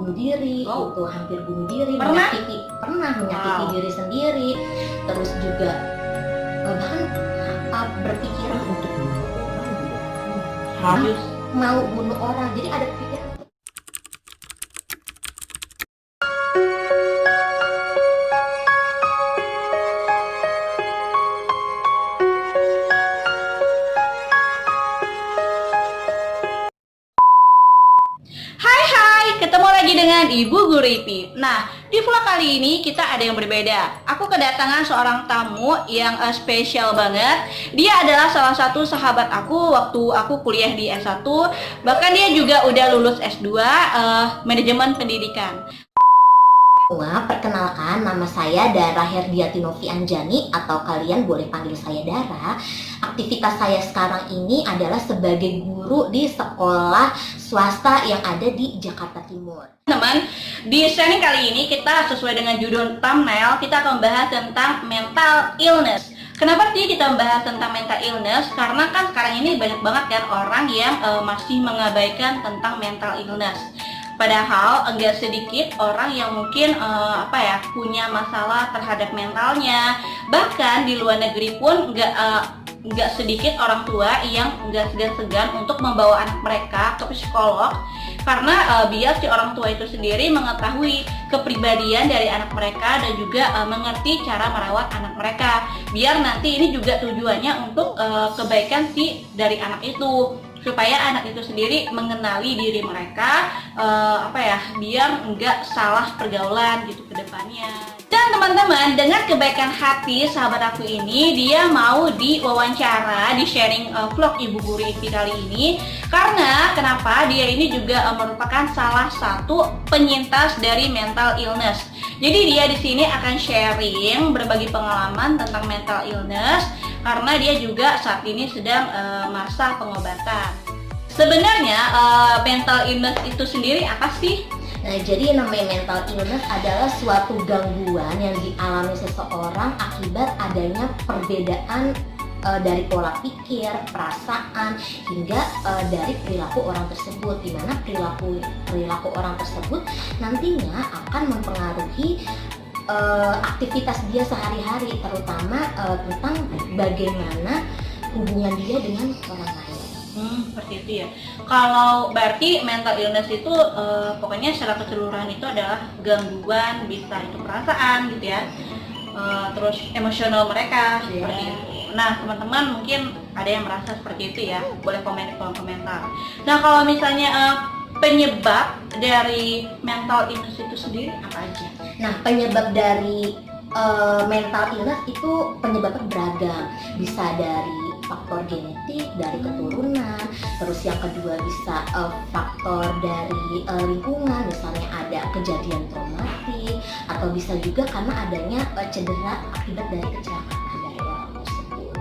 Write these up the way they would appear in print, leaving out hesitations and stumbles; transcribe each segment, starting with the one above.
bunuh diri, itu hampir bunuh diri, pernah menyakiti diri sendiri, terus juga bahkan berpikiran untuk bunuh orang, mau bunuh orang, jadi ada pikiran. Ketemu lagi dengan Ibu Guru Ipi. Nah, di vlog kali ini kita ada yang berbeda. Aku kedatangan seorang tamu yang spesial banget. Dia adalah salah satu sahabat aku waktu aku kuliah di S1. Bahkan dia juga udah lulus S2 manajemen pendidikan. Perkenalkan, nama saya Dara Herdiati Novi Anjani, atau kalian boleh panggil saya Dara. Aktivitas saya sekarang ini adalah sebagai guru di sekolah swasta yang ada di Jakarta Timur. Teman, di sharing kali ini kita sesuai dengan judul thumbnail, kita akan membahas tentang mental illness. Kenapa sih kita membahas tentang mental illness? Karena kan sekarang ini banyak banget kan orang yang masih mengabaikan tentang mental illness. Padahal enggak sedikit orang yang mungkin punya masalah terhadap mentalnya. Bahkan di luar negeri pun enggak sedikit orang tua yang enggak segan-segan untuk membawa anak mereka ke psikolog, karena biar si orang tua itu sendiri mengetahui kepribadian dari anak mereka dan juga mengerti cara merawat anak mereka. Biar nanti ini juga tujuannya untuk kebaikan dari anak itu, supaya anak itu sendiri mengenali diri mereka, biar nggak salah pergaulan gitu ke depannya. Dan teman-teman, dengan kebaikan hati sahabat aku ini, dia mau diwawancara di sharing vlog Ibu Guru Ipi kali ini. Karena kenapa? Dia ini juga merupakan salah satu penyintas dari mental illness. Jadi dia di sini akan sharing berbagi pengalaman tentang mental illness, karena dia juga saat ini sedang masa pengobatan. Sebenarnya mental illness itu sendiri apa sih? Nah, jadi namanya mental illness adalah suatu gangguan yang dialami seseorang akibat adanya perbedaan dari pola pikir, perasaan, hingga dari perilaku orang tersebut, di mana perilaku orang tersebut nantinya akan mempengaruhi aktivitas dia sehari-hari, terutama tentang bagaimana hubungan dia dengan orang lain. Seperti itu ya. Kalau berarti mental illness itu pokoknya secara keseluruhan itu adalah gangguan, bisa itu perasaan gitu ya, terus emosional mereka seperti itu. Nah, teman-teman mungkin ada yang merasa seperti itu ya, boleh komen di kolom komentar. Nah, kalau misalnya penyebab dari mental illness itu sendiri apa aja? Nah, penyebab dari mental illness itu penyebabnya beragam. Bisa dari faktor genetik, dari keturunan, terus yang kedua bisa faktor dari lingkungan, misalnya ada kejadian traumatik, atau bisa juga karena adanya cedera akibat dari kecelakaan dari orang tersebut.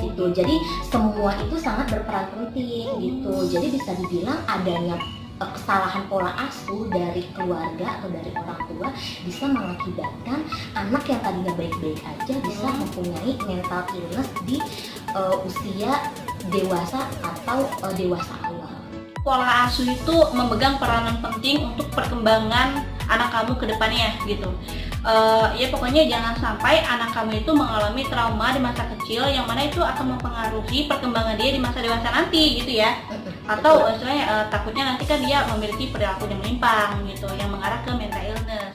Gitu. Jadi semua itu sangat berperan penting gitu. Jadi bisa dibilang adanya kesalahan pola asuh dari keluarga atau dari orang tua bisa mengakibatkan anak yang tadinya baik-baik aja bisa mempunyai mental illness di usia dewasa atau dewasa awal. Pola asuh itu memegang peranan penting untuk perkembangan anak kamu ke depannya gitu. Ya pokoknya jangan sampai anak kamu itu mengalami trauma di masa kecil yang mana itu akan mempengaruhi perkembangan dia di masa dewasa nanti gitu ya. Atau misalnya takutnya nanti kan dia memiliki perilaku yang menyimpang gitu, yang mengarah ke mental illness.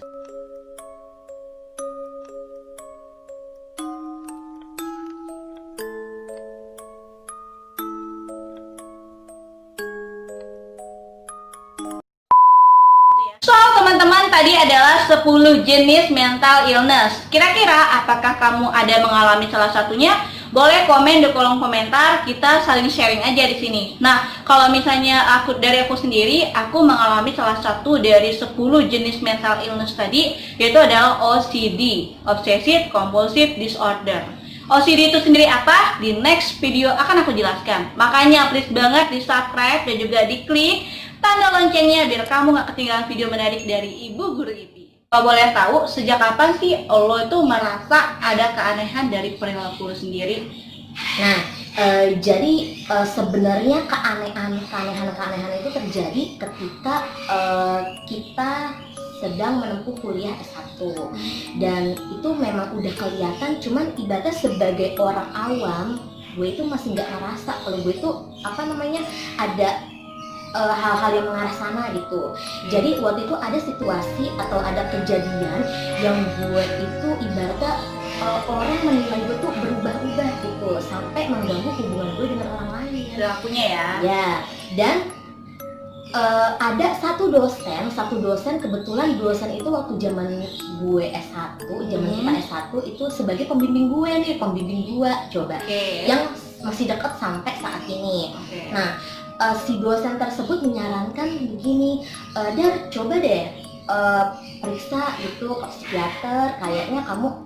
So, teman-teman, tadi adalah 10 jenis mental illness. Kira-kira apakah kamu ada mengalami salah satunya? Boleh komen di kolom komentar, kita saling sharing aja di sini. Nah, kalau misalnya aku sendiri, aku mengalami salah satu dari 10 jenis mental illness tadi, yaitu adalah OCD, Obsessive Compulsive Disorder. OCD itu sendiri apa? Di next video akan aku jelaskan. Makanya please banget di subscribe dan juga diklik tanda loncengnya biar kamu gak ketinggalan video menarik dari Ibu Guru Ipi. Kalau boleh tahu, sejak kapan sih lo itu merasa ada keanehan dari perilaku lo sendiri? Nah, Jadi sebenarnya keanehan itu terjadi ketika kita sedang menempuh kuliah S1 dan itu memang udah kelihatan, cuman ibaratnya sebagai orang awam gue itu masih nggak ngerasa kalau gue itu ada hal-hal yang mengarah sana gitu. Jadi waktu itu ada situasi atau ada kejadian yang gue itu ibaratnya orang menilai gue tuh berubah-ubah gitu sampai mengganggu hubungan gue dengan orang lain. Perilakunya ya. Ya, dan ada satu dosen kebetulan dosen itu waktu zaman gue S1, zaman kita S1 itu sebagai pembimbing gue coba. Yang masih dekat sampai saat ini. Nah, si dosen tersebut menyarankan begini, Dar, coba deh periksa gitu ke psikiater, kayaknya kamu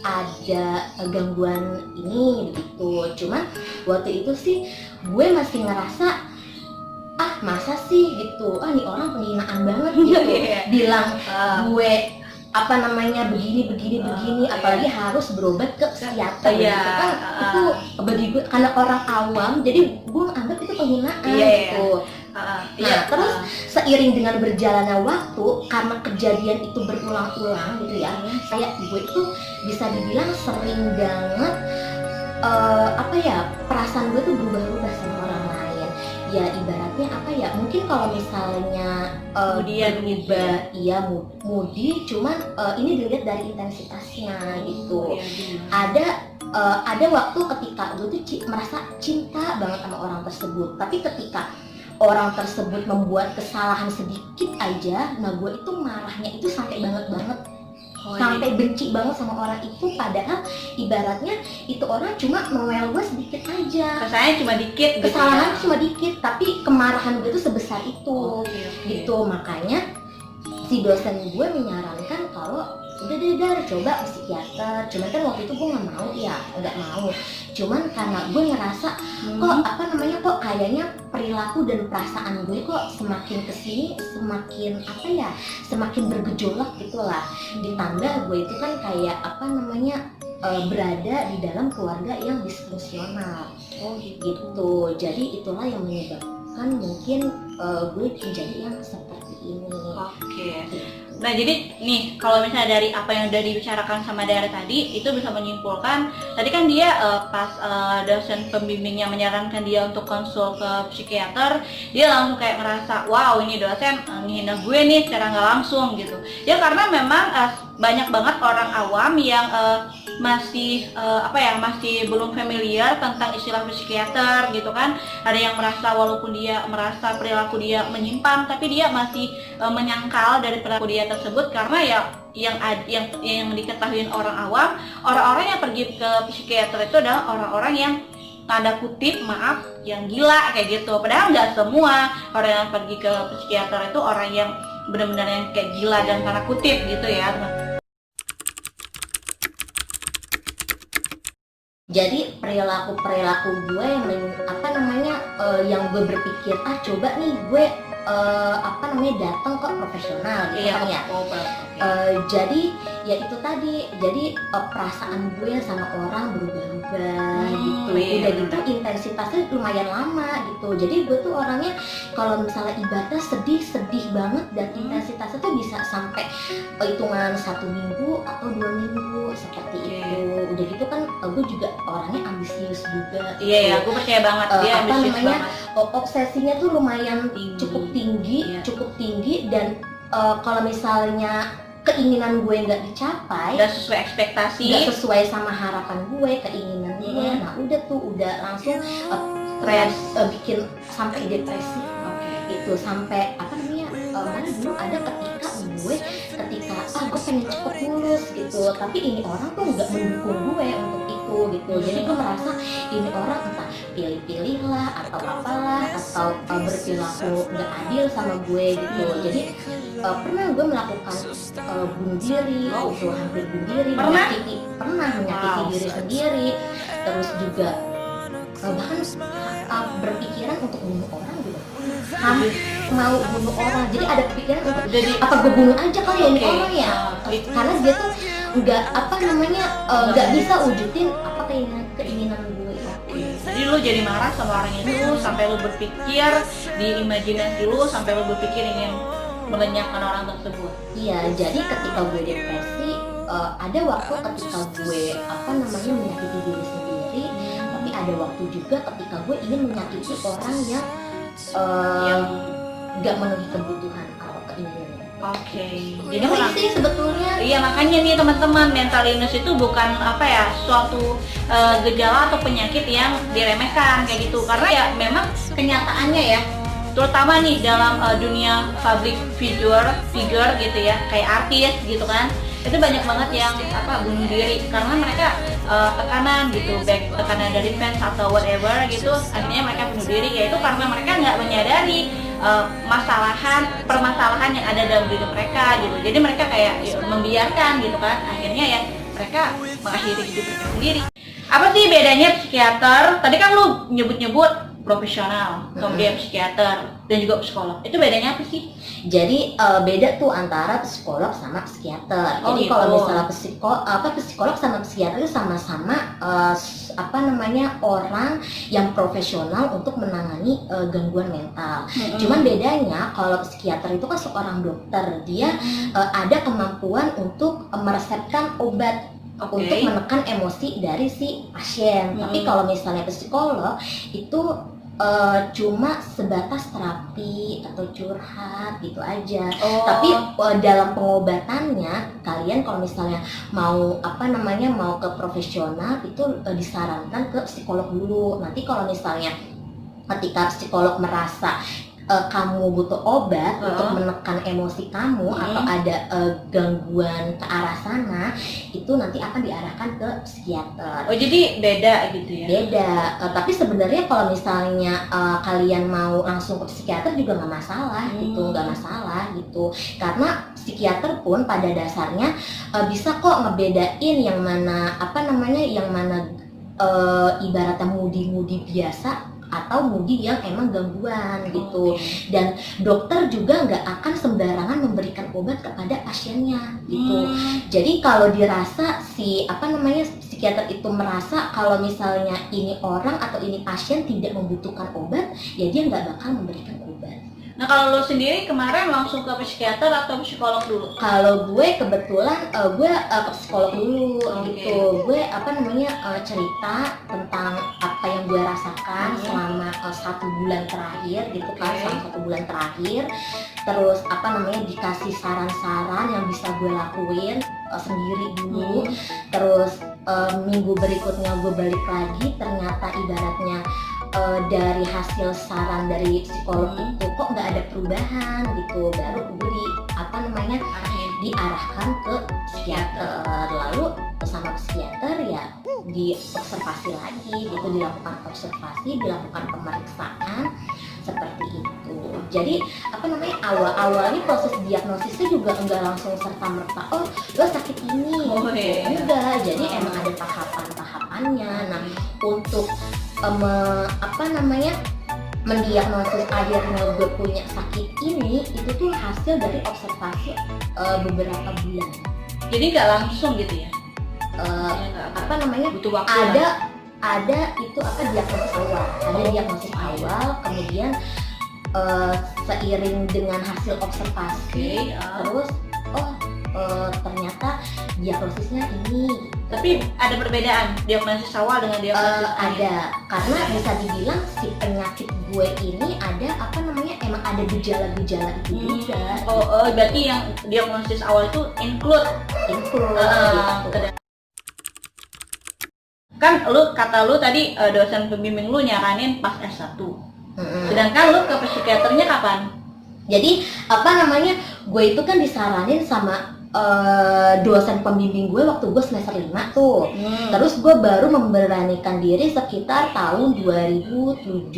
ada gangguan ini gitu. Cuman waktu itu sih gue masih ngerasa masa sih gitu, nih orang penghinaan banget gitu. Bilang gue begini, apalagi harus berobat ke psikiater gitu kan. Itu bagi gue karena orang awam, jadi gue anggap itu penghinaan gitu. Terus seiring dengan berjalannya waktu, karena kejadian itu berulang-ulang gitu ya, kayak gue itu bisa dibilang sering banget perasaan gue tuh berubah-ubah sama orang lain. Ya ibaratnya mungkin kalau misalnya kemudian berubah, iya moody, cuman ini dilihat dari intensitasnya gitu. Ada waktu ketika gue tuh merasa cinta banget sama orang tersebut, tapi ketika orang tersebut membuat kesalahan sedikit aja, nah gue itu marahnya itu sampai banget sampai benci banget sama orang itu, padahal ibaratnya itu orang cuma ngomel gue sedikit aja, kesalahan cuma dikit, tapi kemarahan gue itu sebesar itu. Gitu. Makanya si dosen gue menyarankan kalau udah deh Dar, coba ke psikiater. Cuman kan waktu itu gue nggak mau. Cuman karena gue ngerasa kok kayaknya perilaku dan perasaan gue kok semakin kesini semakin bergejolak gitulah. Ditambah gue itu kan kayak berada di dalam keluarga yang disfungsional. Gitu. Jadi itulah yang menyebabkan mungkin gue menjadi yang seperti ini. Nah jadi nih kalau misalnya dari apa yang udah dibicarakan sama Dara tadi, itu bisa menyimpulkan tadi kan dia pas dosen pembimbingnya menyarankan dia untuk konsul ke psikiater, dia langsung kayak ngerasa wow ini dosen ngehina gue nih secara nggak langsung gitu ya, karena memang banyak banget orang awam yang masih masih belum familiar tentang istilah psikiater gitu kan. Ada yang merasa walaupun dia merasa perilaku dia menyimpang, tapi dia masih menyangkal dari perilaku dia tersebut karena yang diketahui orang awam, orang-orang yang pergi ke psikiater itu adalah orang-orang yang tanda kutip yang gila kayak gitu. Padahal nggak semua orang yang pergi ke psikiater itu orang yang benar-benar yang kayak gila dan tanda kutip gitu ya. Jadi perilaku gue yang gue berpikir coba nih gue datang ke profesional gitu kan ya. Jadi ya itu tadi, jadi perasaan gue sama orang berubah-ubah gitu. Udah gitu intensitasnya lumayan lama gitu. Jadi gue tuh orangnya kalau misalnya ibadah sedih banget dan intensitasnya tuh bisa sampai hitungan 1 minggu atau 2 minggu seperti itu. Udah gitu kan gue juga orangnya ambisius juga. Iya, gue percaya banget dia ambisius banget. Obsesinya tuh lumayan cukup tinggi dan kalau misalnya keinginan gue nggak dicapai, nggak sesuai ekspektasi, nggak sesuai sama harapan gue, keinginan gue, nah udah langsung stres, bikin sampai depresi. Itu sampai dulu ada ketika gue pengen cepet lulus gitu, tapi ini orang tuh nggak mendukung gue untuk itu gitu. Jadi gue merasa ini orang entah pilih-pilih lah atau apalah, atau berperilaku nggak adil sama gue gitu. Jadi pernah gue melakukan bunuh diri, hampir bunuh diri, menyakiti diri sendiri, terus juga bahkan berpikiran untuk bunuh orang juga, mau bunuh orang. Jadi ada pikiran untuk apa gue bunuh aja kali ya ini orang ya, karena dia tuh nggak bisa wujudin keinginan Jadi lu jadi marah sama orang itu sampai lu berpikir di imajinasi lu sampai lu berpikir ingin melenyapkan orang tersebut. Iya, jadi ketika gue depresi, ada waktu ketika gue menyakiti diri sendiri, tapi ada waktu juga ketika gue ingin menyakiti orang yang nggak memenuhi kebutuhan atau keinginannya. Oke. Jadi Jadi orang sih sebetulnya. iya, makanya nih teman-teman, mental illness itu bukan suatu gejala atau penyakit yang diremehkan kayak gitu, karena ya memang kenyataannya ya, terutama nih dalam dunia public figure gitu ya, kayak artis gitu kan, itu banyak banget yang bunuh diri karena mereka tekanan gitu, baik tekanan dari fans atau whatever gitu, akhirnya mereka bunuh diri, yaitu karena mereka nggak menyadari permasalahan yang ada dalam diri mereka gitu. Jadi mereka kayak membiarkan gitu kan, akhirnya ya mereka mengakhiri hidup mereka sendiri. Apa sih bedanya psikiater? Tadi kan lu nyebut profesional, kemudian psikiater dan juga psikolog. Itu bedanya apa sih? Jadi beda tuh antara psikolog sama psikiater. Oh, Jadi gitu. kalau misalnya psikolog sama psikiater itu sama-sama orang yang profesional untuk menangani gangguan mental. Cuman bedanya kalau psikiater itu kan seorang dokter, dia ada kemampuan untuk meresepkan obat untuk menekan emosi dari si pasien. Tapi kalau misalnya psikolog itu cuma sebatas terapi atau curhat gitu aja. Tapi dalam pengobatannya kalian kalau misalnya mau mau ke profesional itu disarankan ke psikolog dulu. Nanti kalau misalnya ketika psikolog merasa kamu butuh obat untuk menekan emosi kamu atau ada gangguan ke arah sana, itu nanti akan diarahkan ke psikiater. Oh, jadi beda gitu ya? Beda, tapi sebenarnya kalau misalnya kalian mau langsung ke psikiater juga nggak masalah gitu, karena psikiater pun pada dasarnya bisa kok ngebedain yang mana ibaratnya moody biasa atau moody yang emang gangguan gitu. Dan dokter juga nggak akan sembarangan memberikan obat kepada pasiennya gitu. Jadi kalau dirasa psikiater itu merasa kalau misalnya ini orang atau ini pasien tidak membutuhkan obat, ya dia nggak bakal memberikan obat. Nah, kalau lo sendiri kemarin langsung ke psikiater atau psikolog dulu? Kalau gue kebetulan gue ke psikolog dulu gitu. Gue cerita tentang apa yang gue rasakan selama 1 bulan terakhir gitu kan, selama 1 bulan terakhir. Terus dikasih saran-saran yang bisa gue lakuin sendiri dulu. Terus minggu berikutnya gue balik lagi, ternyata ibaratnya dari hasil saran dari psikolog itu kok nggak ada perubahan gitu, baru gue diarahkan ke psikiater. Lalu sama psikiater ya diobservasi lagi gitu, dilakukan observasi, dilakukan pemeriksaan seperti itu. Jadi awalnya proses diagnosisnya juga enggak langsung serta-merta lo sakit ini. Enggak, jadi emang ada tahapan-tahapannya. Nah, untuk mendiagnosis akhirnya gue punya sakit ini, itu tuh hasil dari observasi beberapa bulan. Jadi nggak langsung gitu ya? Butuh waktu ada itu diagnosis awal. Ada diagnosis awal, kemudian seiring dengan hasil observasi, terus ternyata diagnosisnya ini. Tapi ada perbedaan diagnosis awal dengan diagnosis ada, karena bisa dibilang si penyakit gue ini ada emang ada gejala-gejala itu juga. Berarti yang diagnosis awal itu include gitu. Kan kata lu tadi dosen pembimbing lu nyaranin pas S1. Sedangkan lu ke psikiaternya kapan? Jadi gue itu kan disaranin sama dosen pembimbing gue waktu gue semester 5 tuh. Terus gue baru memberanikan diri sekitar tahun 2017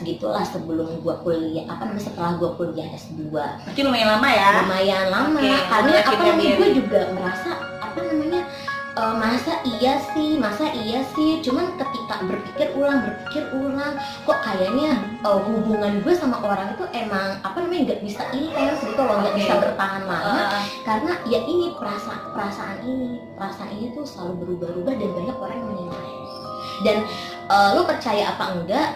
gitulah, sebelum gue kuliah setelah gue kuliah S2. Berarti lumayan lama ya? Lumayan lama, karena gue juga merasa masa iya sih, cuman ketika berpikir ulang kok kayaknya hubungan gue sama orang itu emang nggak bisa intens gitu loh, nggak bisa bertahan lama, karena ya ini perasaan ini tuh selalu berubah-ubah dan banyak orang yang menilai. Dan lu percaya apa enggak,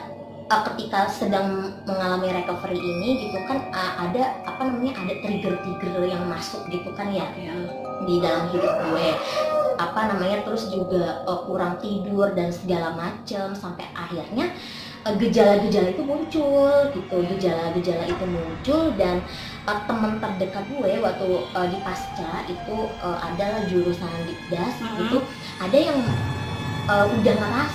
ketika sedang mengalami recovery ini gitu kan, ada apa namanya, ada trigger-trigger yang masuk gitu kan ya di dalam hidup gue, apa namanya, terus juga kurang tidur dan segala macam, sampai akhirnya gejala-gejala itu muncul gitu, gejala-gejala itu muncul. Dan teman terdekat gue waktu di pasca itu adalah jurusan Dikdas gitu, ada yang udah ngeras